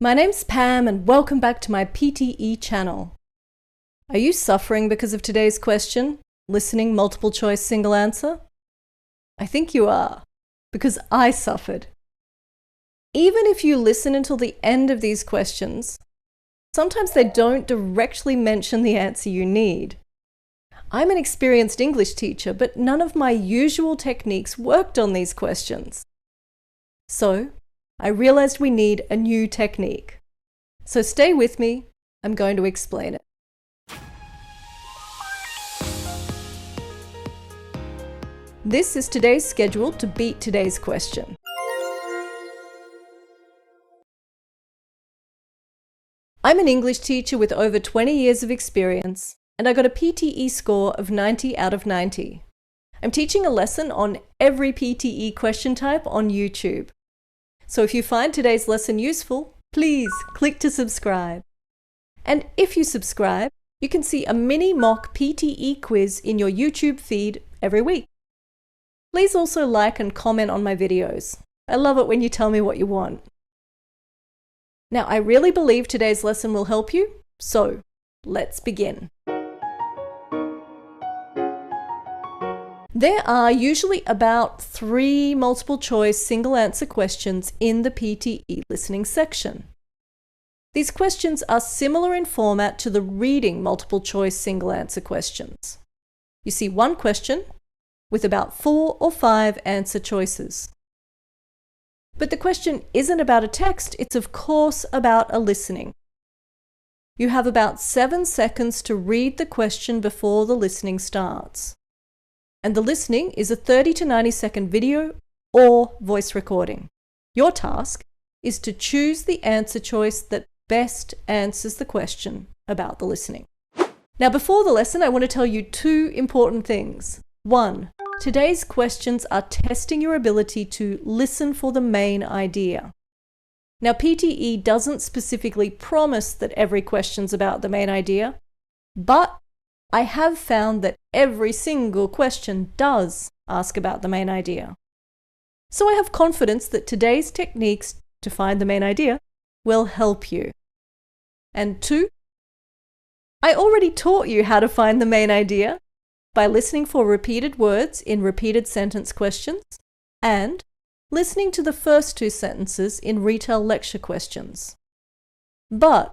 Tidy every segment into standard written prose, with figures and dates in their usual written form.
My name's Pam and welcome back to my PTE channel. Are you suffering because of today's question, listening multiple choice single answer? I think you are, because I suffered. Even if you listen until the end of these questions, sometimes they don't directly mention the answer you need. I'm an experienced English teacher, but none of my usual techniques worked on these questions. So, I realized we need a new technique. So stay with me, I'm going to explain it. This is today's schedule to beat today's question. I'm an English teacher with over 20 years of experience, and I got a PTE score of 90 out of 90. I'm teaching a lesson on every PTE question type on YouTube. So if you find today's lesson useful, please click to subscribe. And if you subscribe, you can see a mini mock PTE quiz in your YouTube feed every week. Please also like and comment on my videos. I love it when you tell me what you want. Now, I really believe today's lesson will help you, so let's begin. There are usually about 3 multiple choice single answer questions in the PTE listening section. These questions are similar in format to the reading multiple choice single answer questions. You see one question with about 4 or 5 answer choices. But the question isn't about a text, it's of course about a listening. You have about 7 seconds to read the question before the listening starts. And the listening is a 30 to 90 second video or voice recording. Your task is to choose the answer choice that best answers the question about the listening. Now, before the lesson, I want to tell you 2 important things. 1, today's questions are testing your ability to listen for the main idea. Now, PTE doesn't specifically promise that every question's about the main idea, but I have found that every single question does ask about the main idea. So I have confidence that today's techniques to find the main idea will help you. And 2, I already taught you how to find the main idea by listening for repeated words in repeated sentence questions and listening to the first 2 sentences in retail lecture questions. But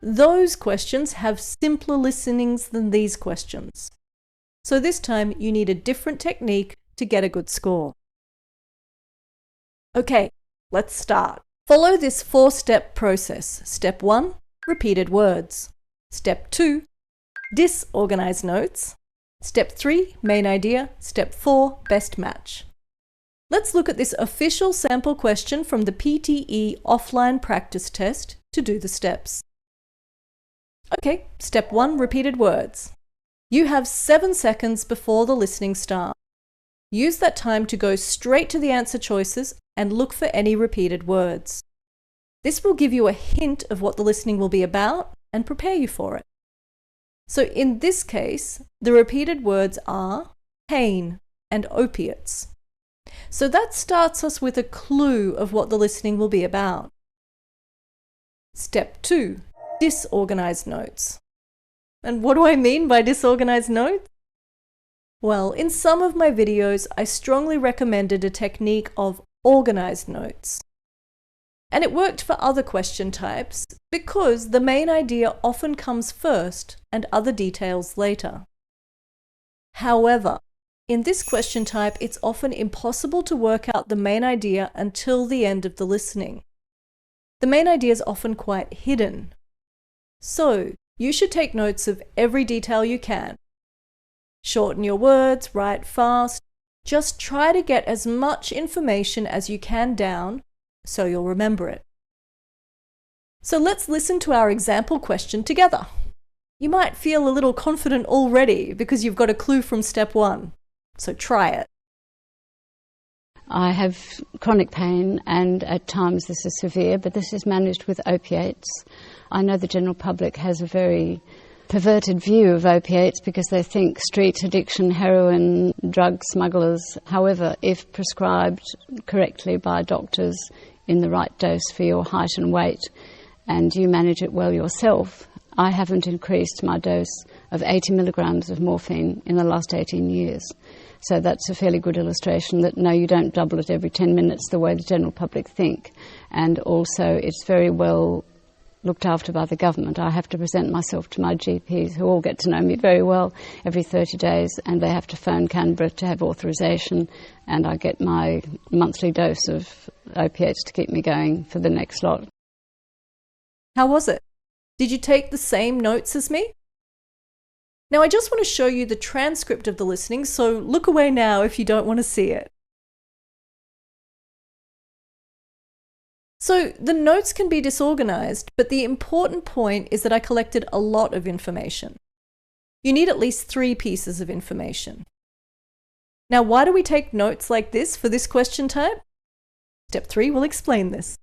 those questions have simpler listenings than these questions. So this time you need a different technique to get a good score. Okay, let's start. Follow this 4-step process. Step 1, repeated words. Step 2, disorganized notes. Step 3, main idea. Step 4, best match. Let's look at this official sample question from the PTE offline practice test to do the steps. Okay, step 1, repeated words. You have 7 seconds before the listening starts. Use that time to go straight to the answer choices and look for any repeated words. This will give you a hint of what the listening will be about and prepare you for it. So in this case, the repeated words are pain and opiates. So that starts us with a clue of what the listening will be about. Step 2. Disorganized notes. And what do I mean by disorganized notes? Well, in some of my videos, I strongly recommended a technique of organized notes. And it worked for other question types because the main idea often comes first and other details later. However, in this question type, it's often impossible to work out the main idea until the end of the listening. The main idea is often quite hidden. So, you should take notes of every detail you can. Shorten your words, write fast. Just try to get as much information as you can down so you'll remember it. So let's listen to our example question together. You might feel a little confident already because you've got a clue from step 1. So try it. I have chronic pain and at times this is severe, but this is managed with opiates. I know the general public has a very perverted view of opiates because they think street addiction, heroin, drug smugglers. However, if prescribed correctly by doctors in the right dose for your height and weight, and you manage it well yourself, I haven't increased my dose of 80 milligrams of morphine in the last 18 years. So that's a fairly good illustration that, no, you don't double it every 10 minutes the way the general public think. And also it's very well looked after by the government. I have to present myself to my GPs, who all get to know me very well, every 30 days, and they have to phone Canberra to have authorisation, and I get my monthly dose of opiates to keep me going for the next lot. How was it? Did you take the same notes as me? Now I just want to show you the transcript of the listening, so look away now if you don't want to see it. So the notes can be disorganized, but the important point is that I collected a lot of information. You need at least 3 pieces of information. Now, why do we take notes like this for this question type? Step 3 will explain this.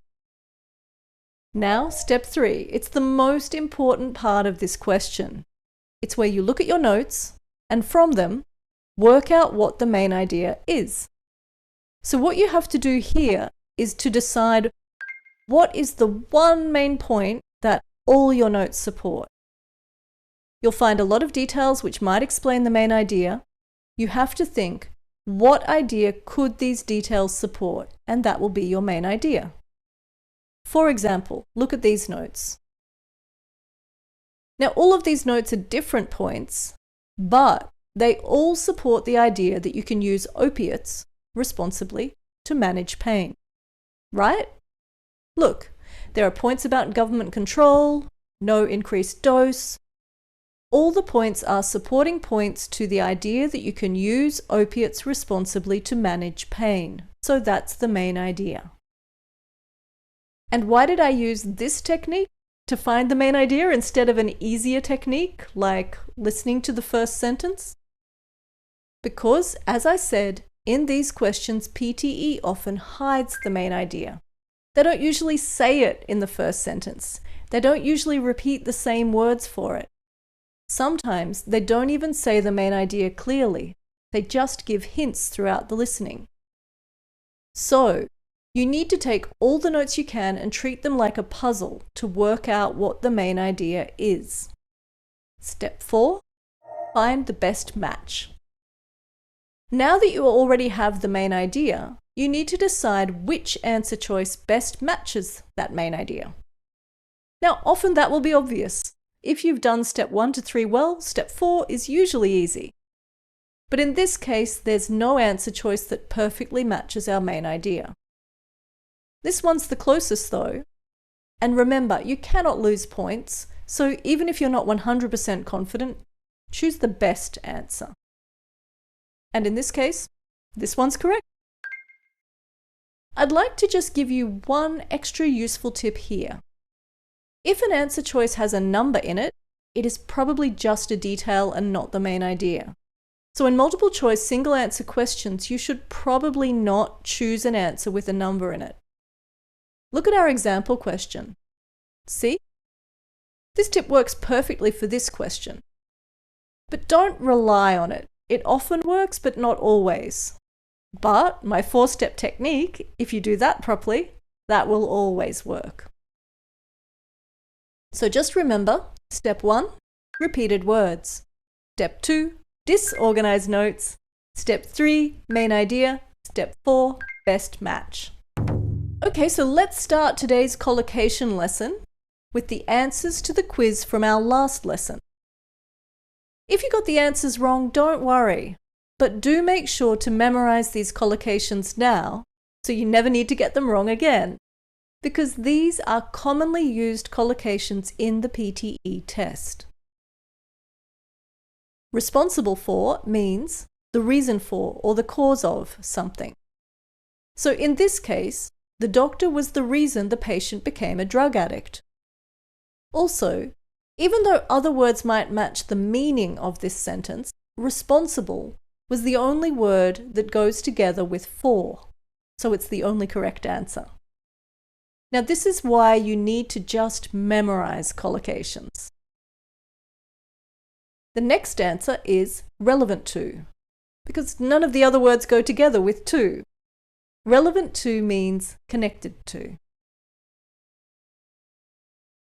Now, step 3. It's the most important part of this question. It's where you look at your notes and from them, work out what the main idea is. So what you have to do here is to decide what is the one main point that all your notes support. You'll find a lot of details which might explain the main idea. You have to think, what idea could these details support? And that will be your main idea. For example, look at these notes. Now, all of these notes are different points, but they all support the idea that you can use opiates responsibly to manage pain. Right? Look, there are points about government control, no increased dose. All the points are supporting points to the idea that you can use opiates responsibly to manage pain. So that's the main idea. And why did I use this technique to find the main idea instead of an easier technique like listening to the first sentence? Because, as I said, in these questions, PTE often hides the main idea. They don't usually say it in the first sentence. They don't usually repeat the same words for it. Sometimes they don't even say the main idea clearly. They just give hints throughout the listening. So, you need to take all the notes you can and treat them like a puzzle to work out what the main idea is. Step 4. Find the best match. Now that you already have the main idea, you need to decide which answer choice best matches that main idea. Now, often that will be obvious. If you've done step 1 to 3 well, step 4 is usually easy. But in this case, there's no answer choice that perfectly matches our main idea. This one's the closest though. And remember, you cannot lose points, so even if you're not 100% confident, choose the best answer. And in this case, this one's correct. I'd like to just give you one extra useful tip here. If an answer choice has a number in it, it is probably just a detail and not the main idea. So in multiple choice single answer questions, you should probably not choose an answer with a number in it. Look at our example question. See? This tip works perfectly for this question. But don't rely on it. It often works, but not always. But my 4-step technique, if you do that properly, that will always work. So just remember, step 1, repeated words. Step 2, disorganized notes. Step 3, main idea. Step 4, best match. Okay, so let's start today's collocation lesson with the answers to the quiz from our last lesson. If you got the answers wrong, don't worry, but do make sure to memorize these collocations now so you never need to get them wrong again, because these are commonly used collocations in the PTE test. Responsible for means the reason for or the cause of something. So in this case, the doctor was the reason the patient became a drug addict. Also, even though other words might match the meaning of this sentence, responsible was the only word that goes together with for, so it's the only correct answer. Now this is why you need to just memorize collocations. The next answer is relevant to, because none of the other words go together with to. Relevant to means connected to.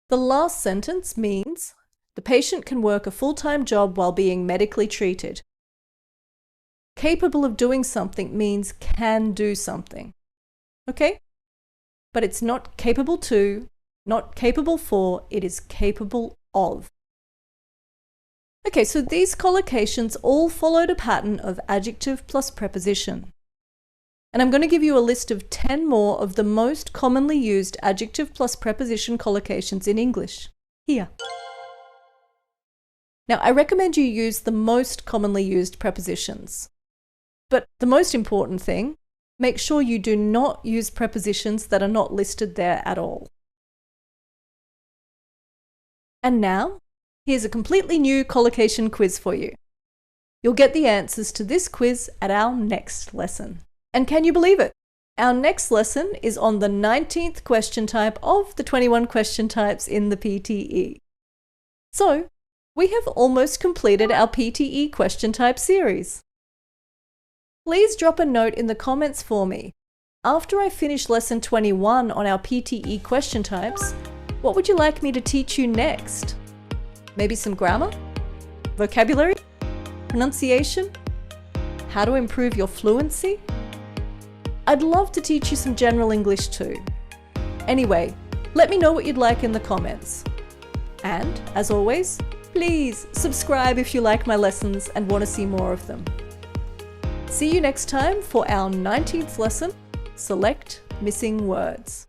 The last sentence means the patient can work a full-time job while being medically treated. Capable of doing something means can do something. Okay? But it's not capable to, not capable for, it is capable of. Okay, so these collocations all followed a pattern of adjective plus preposition. And I'm going to give you a list of 10 more of the most commonly used adjective plus preposition collocations in English. Here. Now, I recommend you use the most commonly used prepositions. But the most important thing, make sure you do not use prepositions that are not listed there at all. And now, here's a completely new collocation quiz for you. You'll get the answers to this quiz at our next lesson. And can you believe it? Our next lesson is on the 19th question type of the 21 question types in the PTE. So, we have almost completed our PTE question type series. Please drop a note in the comments for me. After I finish lesson 21 on our PTE question types, what would you like me to teach you next? Maybe some grammar? Vocabulary? Pronunciation? How to improve your fluency? I'd love to teach you some general English too. Anyway, let me know what you'd like in the comments. And, as always, please subscribe if you like my lessons and want to see more of them. See you next time for our 19th lesson, Select Missing Words.